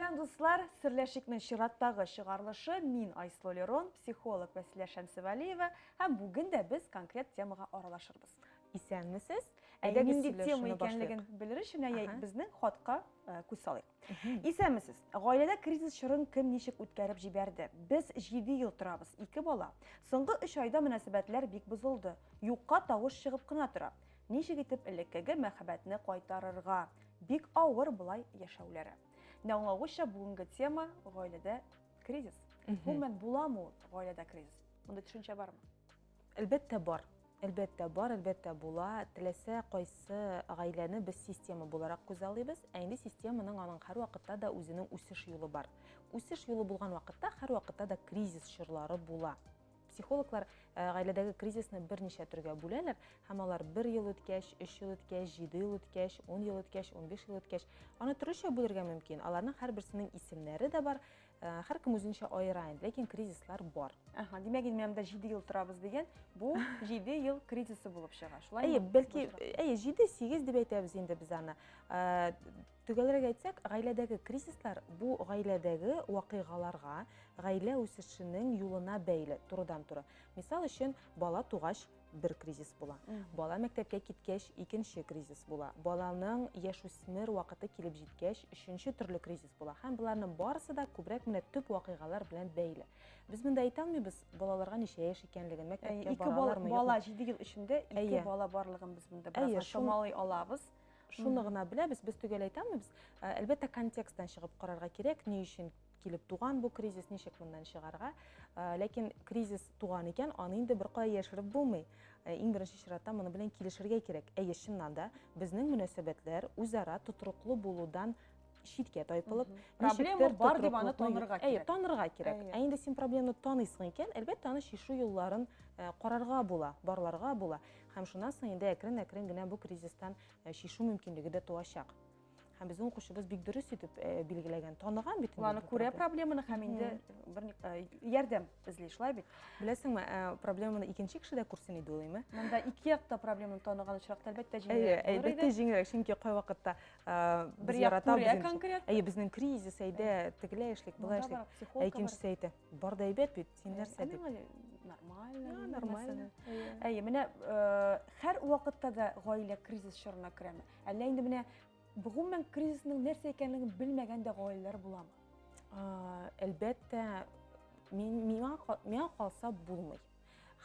Сәлем дуслар, Серләшикнең чираттагы чыгарылышы мин Айслу Лерон, психолог Вәсилә Шәмсевәлиева, һәм бүген дә без конкрет темага аралашырбыз. Исәнмесез? Нинди тема икәнлеген белер өчен безнең хатка күз салыйк. Исәнмесез? Гаиләдә кризис чорын кем ничек үткәреп җибәрде? Без 7 ел торабыз, 2 бала. Соңгы 3 айда мөнәсәбәтләр бик бозылды. Юкка тавыш чыгып кына тора. Ничек итеп элеккеге мәхәббәтне кайтарырга? Бик авыр булай яшәүләре. Аңлавыча бүгенге тема гаиләдә кризис. Гомумән буламы гаиләдә кризис? Монда төшенчә бармы? Әлбәттә бар. Әлбәттә була. Теләсә кайсы гаиләне без система буларак күз алабыз. Инде системаның аның һәр вакытта да үзенең үсеш юлы бар. Үсеш юлы булган вакытта һәр вакытта да кризис чорлары була. Психологлар гаиләдәге кризисны берничә төргә бүләләр, һәм алар 1 ел үткәч, 3 ел үткәч, 7 ел үткәч, 10 ел үткәч, 15 ел үткәч, аны төрлечә бүләргә мөмкин. Аларның һәрберсенең исемнәре дә бар, һәркем үзенчә аера инде, ләкин кризислар бар. Димәк, инде 7 ел торабыз дигән, бу 7 ел кризисы булып чыга. Шулаймы? Бәлки 7-8 дип әйтәбез инде без аны. Төгәлрәк әйтсәк, гаиләдәге кризислар бу гаиләдәге вакыйгаларга, гаилә үсешенең юлына бәйле, турыдан-туры. Мисал өчен, бала тугач бер кризис була. Бала мәктәпкә киткәч икенче кризис була. Баланың яшүсмер вакыты килеп җиткәч өченче төрле кризис була. Һәм буларның барысы да күбрәк менә төп вакыйгалар белән бәйле. Без монда әйтә алмыйбыз балаларга ничә яшь икәнлеген, мәктәпкә баралармы? Бала 7 ел эчендә 2 бала барлыгын без монда бераз шамалый алабыз. Шуны гына беләбез, без түгел әйтәмбез. Әлбәттә контексттан чыгып карарга кирәк, ни өчен килеп туган бу кризис, ничек моннан чыгарга. Ләкин кризис туган икән, аны инде бер кая яшереп булмый. Иң беренче чиратта моны белән килешергә кирәк. Чыннан да безнең мөнәсәбәтләр үзара тотрыклы булудан читкә тайпылып, проблема бар дип аны танырга кирәк. Танырга кирәк. Инде син проблеманы таныйсың икән, әлбәттә аны чишү юлларын карарга була, барларга була. Һәм шуннан соң инде әкрен-әкрен генә бу кризистан чишү мөмкинлеге дә туачак. Һәм безнең укучыбыз бик дөрес итеп билгеләгән, таныган бит. Аны күрә проблеманы һәм инде бер ярдәм эзли, шулай бит. Беләсеңме, проблеманы икенче кеше дә күрсен иде уйлыймы? Монда ике якта проблеманы таныган очракта әлбәттә җиңелрәк. Әлбәттә җиңелрәк, чөнки кай вакытта бер яратабыз. Безнең кризис әйдә, тегелә эшлек, була эшлек. Икенчесе әйтә, бар да әйбәт бит, син нәрсә дип. Нормально. Менә һәр вакытта да гаилә кризис чорына керәме? Әллә инде менә Гомумән кризисның нәрсә икәнлеген белмәгән дә гаиләләр буламы? Әлбәттә, миңа калса булмый.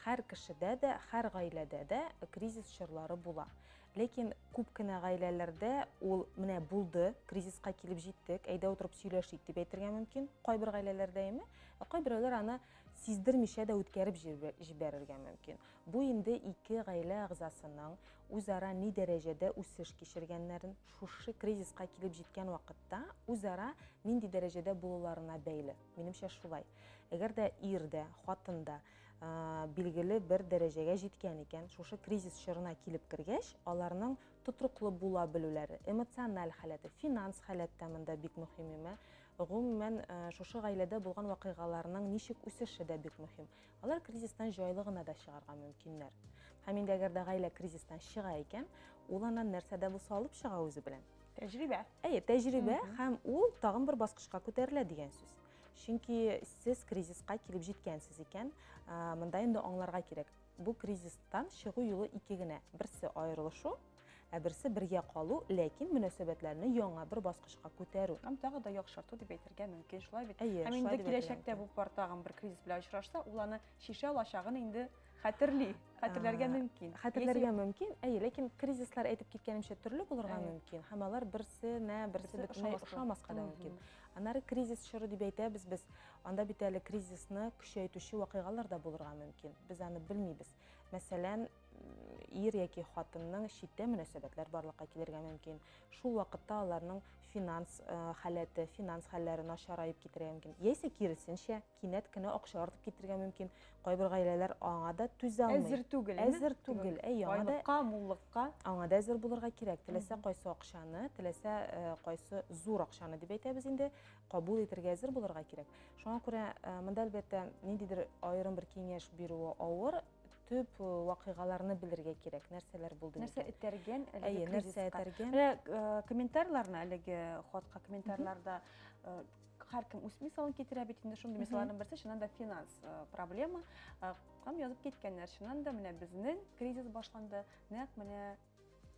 Һәр кешедә дә, һәр гаиләдә дә кризис чорлары була. Ләкин күп кенә гаиләләрдә ул менә булды, кризиска килеп җиттек, әйдә утырып сөйләшик дип әйтергә мөмкин. Кайбер гаиләләрдә име, кайберләр аны сиздермичә дә үткәреп җибәрергә мөмкин. Бу инде ике гаилә агзасының үзара ни дәрәҗәдә үсеш кичергәннәрен, шушы кризиска килеп җиткән вакытта үзара нинди дәрәҗәдә булуларына бәйле. Минемчә шулай. Әгәр дә ирдә, хатында билгеле бер дәрәҗәгә җиткән икән, шушы кризис чорына килеп кергәч, аларның тотрыклы була белүләре, эмоциональ халәте, финанс халәттә монда бик мөһим име. Гомумән, шушы гаиләдә булган вакыйгаларның ничек үсеше дә бик мөһим. Алар кризистан җайлы гына да чыгарга мөмкиннәр. Һәм инде әгәр дә гаилә кризистан чыга икән, ул аннан нәрсә дә булса алып чыга үзе белән. Тәҗрибә. Тәҗрибә һәм ул тагын бер баскычка күтәрелә дигән сүз. Чөнки сез кризиска килеп җиткәнсез икән, монда инде аңларга кирәк. Бу кризистан чыгу юлы ике генә. Берсе аерылышу, берсе бергә калу, ләкин мөнәсәбәтләрне яңа бер баскычка күтәрү. Һәм тагы да яхшырту дип әйтергә мөмкин, шулай бит. Һәм инде киләчәктә бу пар тагын бер кризис белән очрашса, ул аны шишә алачагын инде хәтерләргә мөмкин. Хәтерләргә мөмкин, ләкин кризислар әйтеп киткәнемчә төрле булырга мөмкин. Һәм алар берсенә берсе бөтенләй охшамаска да мөмкин. Аннары кризис чоры дип әйтәбез без, анда бит әле кризисны көчәйтүче вакыйгалар да булырга мөмкин. Без аны белмибез. Мәсәлән, ир яки хатынның читтә мөнәсәбәтләр барлыкка килергә мөмкин. Шул вакытта аларның финанс халәте, финанс хәлләре начарайып китәргә мөмкин. Яисә киресенчә, кинәт кенә акча артып китәргә мөмкин. Кайбер гаиләләр аңа да түзә алмый. Әзер түгел. Байлыкка, муллыкка. Аңа да әзер булырга кирәк. Теләсә кайсы акчаны, теләсә кайсы зур акчаны дип әйтәбез инде, кабул итәргә әзер булырга кирәк. Шуңа күрә монда әлбәттә ниндидер аерым бер киңәш бирүе авыр. төп вакыйгаларны белергә кирәк. Нәрсәләр булды Нәрсә микән? этәргән, Әйе, нәрсә этәргән? Менә комментарийларны әлеге хатка комментарийларда һәркем үз мисалын китерә бит инде шундый мисалларның берсе чыннан да финанс проблема. Һәм язып киткәннәр чыннан да менә безнең кризис башланды нәкъ менә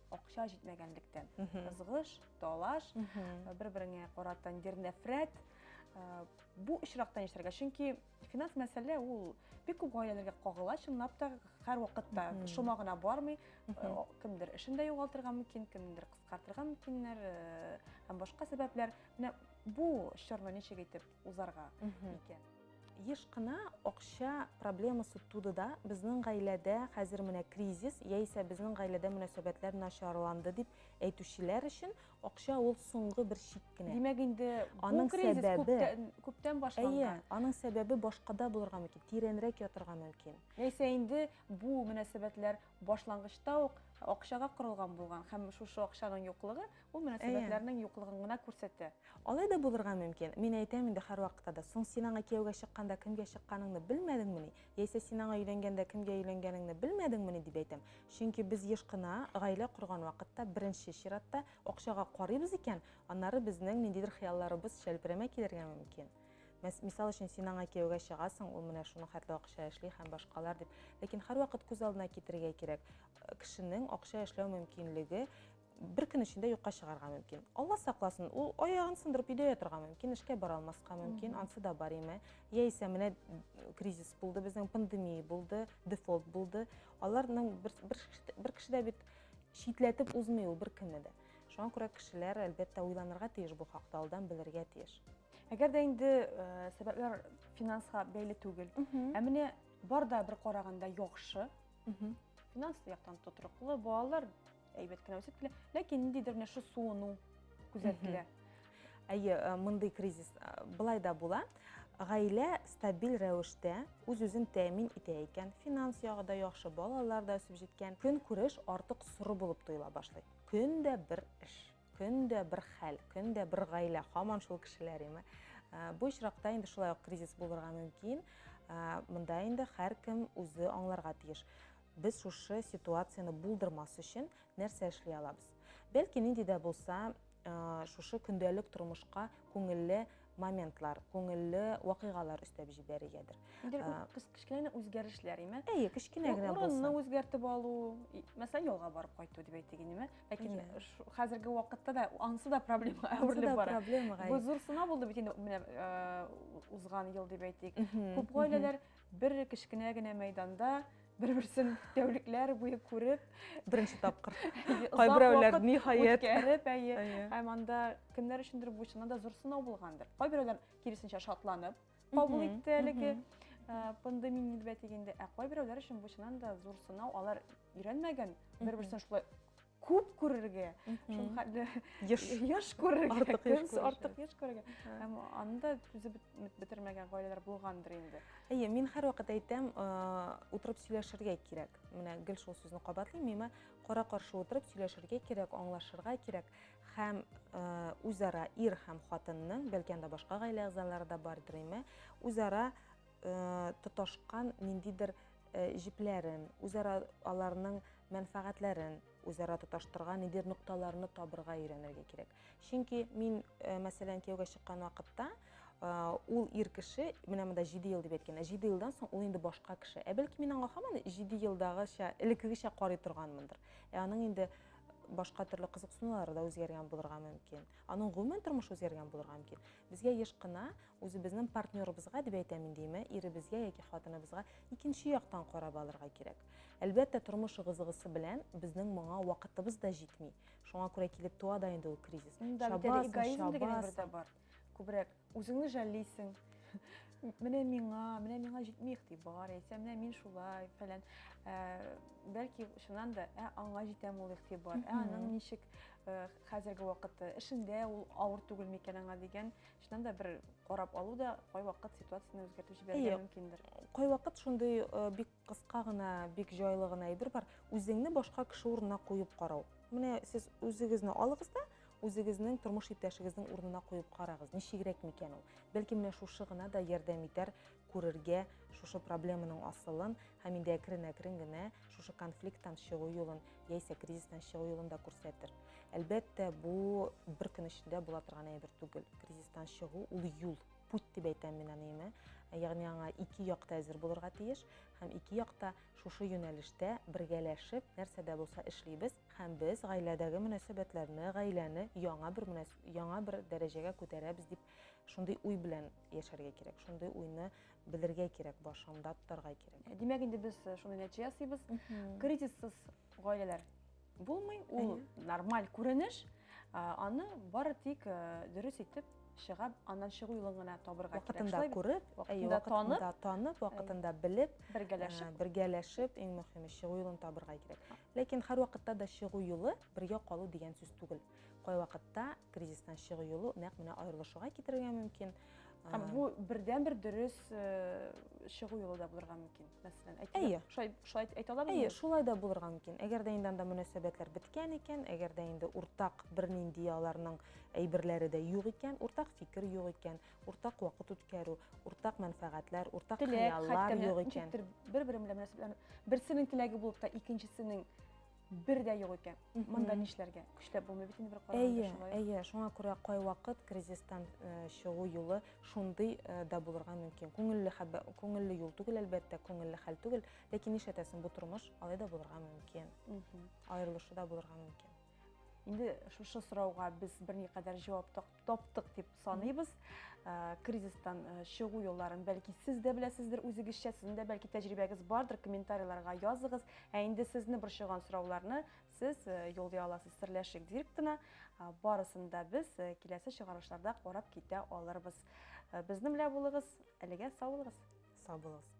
акча җитмәгәнлектән. Ызгыш, талаш, бер-береңә карата нәфрәт. Бу очрактан яшәргә, чөнки финанс мәсьәлә ул бик күп гаиләләргә кагыла, чынлап та һәр вакытта шума гына бармый. Кемдер эшен дә югалтырга мөмкин, кемдер кыскартырга мөмкиннәр һәм башка сәбәпләр. Менә бу чорны ничек итеп узарга икән? Еш кына акча проблемасы туды да, безнең гаиләдә хәзер менә кризис, яисә безнең гаиләдә мөнәсәбәтләр начарланды дип әйтүчеләр өчен акча ул соңгы бер чик кенә. Димәк инде бу Аның кризис сәбәбе- күптән Әйе, башланган. аның сәбәбе башкада булырга мөмкин, тирәнрәк ятырга мөмкин. Яисә инде бу мөнәсәбәтләр башлангычта ук акчага корылган булган һәм шушы акчаның юклыгы ул мөнәсәбәтләрнең юклыгын гына күрсәтә. Алай да булырга мөмкин. Мин әйтәм инде һәр вакытта да, соң син аңа кияүгә чыкканда кемгә чыкканыңны белмәдеңмени? Яисә син аңа өйләнгәндә кемгә өйләнгәнеңне белмәдеңмени дип әйтәм. Чөнки без еш кына гаилә курган вакытта беренче чиратта акчага карыйбыз икән, аннары безнең ниндидер хыялларыбыз шәлперәмә килергә мөмкин. Мисал өчен син аңа кияүгә чыгасың, ул менә шуның хәтле акча эшли һәм башкалар дип. Ләкин һәр вакыт күз алдына китергә кирәк. Кешенең акча эшләү мөмкинлеге бер көн эчендә юкка чыгарга мөмкин. Алла сакласын, ул аягын сындырып өйдә ятырга мөмкин, эшкә бара алмаска мөмкин, ансы да бар име. Яисә менә кризис булды, безнең пандемия булды, дефолт булды. Аларның бер кешедә бит шитләтеп узмый ул бер көнне дә. Шуңа күрә кешеләр әлбәттә уйланырга тиеш бу хакта, алдан белергә тиеш. Әгәр дә инде сәбәпләр финанска бәйле түгел, ә менә бар да бер караганда яхшы, финанс яктан тотрыклы, балалар әйбәт кенә үсеп килә, ләкин ниндидер менә шу суыну күзәтелә. Әйе, мондый кризис былай да була. Гаилә стабиль рәвештә үз-үзен тәэмин итә икән, финанс ягы да яхшы, балалар да үсеп җиткән. Көн күреш артык соры булып тоела башлый. Көндә бер эш, көндә бер хәл, көндә бер гаилә, һаман шул кешеләр име. Бу очракта инде шулай ук кризис булырга мөмкин. Монда инде һәркем үзе аңларга тиеш. Без шушы ситуацияны булдырмас өчен нәрсә эшли алабыз? Бәлки нинди дә булса, шушы көндәлек тормышка күңелле моментлар, күңелле вакыйгалар өстәп җибәрергәдер. Инде кичкенә үзгәрешләр име? Әйе, кечкенә генә Урынны булса. үзгәртеп алу, мәсәлән, ялга барып кайту дип әйтик инде. Ләкин хәзерге вакытта да ансы да проблема әверелеп бара. Бу зур сынау булды бит инде менә узган ел дип әйтик. Күп гаиләләр бер кечкенә генә мәйданда бер-берсен тәүлекләр буе күреп, Беренче тапкыр. Кайберәүләр ниһаять үткәреп, һәм анда кемнәр өчендер бу чыннан да зур сынау булгандыр. Кайберәүләр киресенчә шатланып кабул итте әлеге пандемия дип әйтик инде. Кайберәүләр өчен бу чыннан да зур сынау. Алар өйрәнмәгән бер-берсен шулай күп күрергә, шул хәтле яш күрергә, артык яш күрергә. Һәм анда түзеп бетермәгән гаиләләр булгандыр инде. Әйе, мин һәр вакыт әйтәм, утырып сөйләшергә кирәк. Менә гел шул сүзне кабатлыйм, миңа кара-каршы утырып сөйләшергә кирәк, аңлашырга кирәк. Һәм үзара ир һәм хатынның, бәлки анда башка гаилә әгъзалары да бардыр име, үзара тоташкан ниндидер җипләрен, үзара аларның мәнфәгатьләрен үзара тоташтырган ниндидер нукталарны табырга өйрәнергә кирәк. Чөнки мин, мәсәлән, кияүгә чыккан вакытта, ул ир кеше, менә монда 7 ел дип әйткән, 7 елдан соң ул инде башка кеше. Бәлки мин аңа һаман 7 елдагыча, элеккегечә карый торганмындыр. Аның инде башка төрле кызыксынулары да үзгәргән булырга мөмкин. Аның гомумән тормышы үзгәргән булырга мөмкин. Безгә еш кына үзебезнең партнерыбызга дип әйтәм инде, иребезгә яки хатыныбызга икенче яктан карап алырга кирәк. Әлбәттә, тормыш ызгысы белән безнең моңа вакытыбыз да җитми. Шуңа күрә килеп туа да инде ул кризис. Эгоизм дигән бер дә бар. Күбрәк үзеңне жәллисең. Менә миңа җитми игътибар, әйтсә, менә мин шулай фәлән. Бәлки шуннан да аңа җитәм ул игътибар. Аның ничек хәзерге вакытта эшендә ул авыр түгел микән аңа дигән, шуннан да бер карап алу да кайвакыт ситуацияны үзгәртеп җибәрергә мөмкиндер. Кайвакыт шундый бик кыска гына, бик җайлы гына әйбер бар. Үзеңне башка кеше урынына куеп карау. Менә сез үзегезне алыгыз да, үзегезнең тормыш иптәшегезнең урынына куеп карагыз, ничегрәк микән ул? Бәлки менә шушы гына да ярдәм итәр күрергә шушы проблеманың асылын һәм инде әкрен-әкрен генә шушы конфликттан чыгу юлын, яисә кризистан чыгу юлын да күрсәтер. Әлбәттә, бу бер көн эчендә була торган әйбер түгел. Кризистан чыгу ул юл, путь дип әйтәм мин аны. Ягъни аңа ике якта әзер булырга тиеш һәм ике якта шушы юнәлештә бергәләшеп нәрсә дә булса эшлибез һәм без гаиләдәге мөнәсәбәтләрне, гаиләне яңа бер дәрәҗәгә күтәрәбез дип шундый уй белән яшәргә кирәк. Шундый уйны белергә кирәк, башында тотарга кирәк. Димәк, инде без шундый нәтиҗә ясыйбыз. Кризиссыз гаиләләр булмый, ул нормаль күренеш. Аны бары тик дөрес итеп чыгып, аннан чыгу юлын гына табырга кирәк. Вакытында күреп, вакытында танып, вакытында белеп, бергәләшеп, иң мөһиме чыгу юлын табырга кирәк. Ләкин һәр вакытта да чыгу юлы бергә калу дигән сүз түгел. Кай вакытта кризистан чыгу юлы нәкъ менә аерылышуга китергә мөмкин. Бу бердән-бер дөрес чыгу юлы да булырга мөмкин. Мәсәлән, шулай әйтә алабызмы? Шулай да булырга мөмкин. Әгәр дә инде анда мөнәсәбәтләр биткән икән, әгәр дә инде уртак бернинди аларның әйберләре дә юк икән, уртак фикер юк икән, уртак вакыт үткәрү, уртак мәнфәгатьләр, уртак хыяллар юк икән. Бер-бер белән мөнәсәбәтләр, берсенең теләге булып та икенчесенең бер дә юк икән. Монда нишләргә? Көчләп булмый бит инде бер караганда. Шуңа күрә кай вакыт кризистан чыгу юлы шундый да булырга мөмкин. Күңелле юл түгел, әлбәттә, күңелле хәл түгел, ләкин нишләтәсең, бу тормыш алай да булырга мөмкин. Аерылышы да булырга мөмкин. Инде шушы сорауга без берникадәр җавап таптык дип саныйбыз. Кризистан чыгу юлларын бәлки сез дә беләсездер, үзегезчә сезнең дә бәлки тәҗрибәгез бардыр, комментарийларга языгыз. Инде сезне борчыган сорауларны сез юллый аласыз Серләшик директорына. Барысын да без киләсе чыгарышларда карап китә алырбыз. Безнең белән булыгыз. Әлегә сау булыгыз. Сау булыгыз.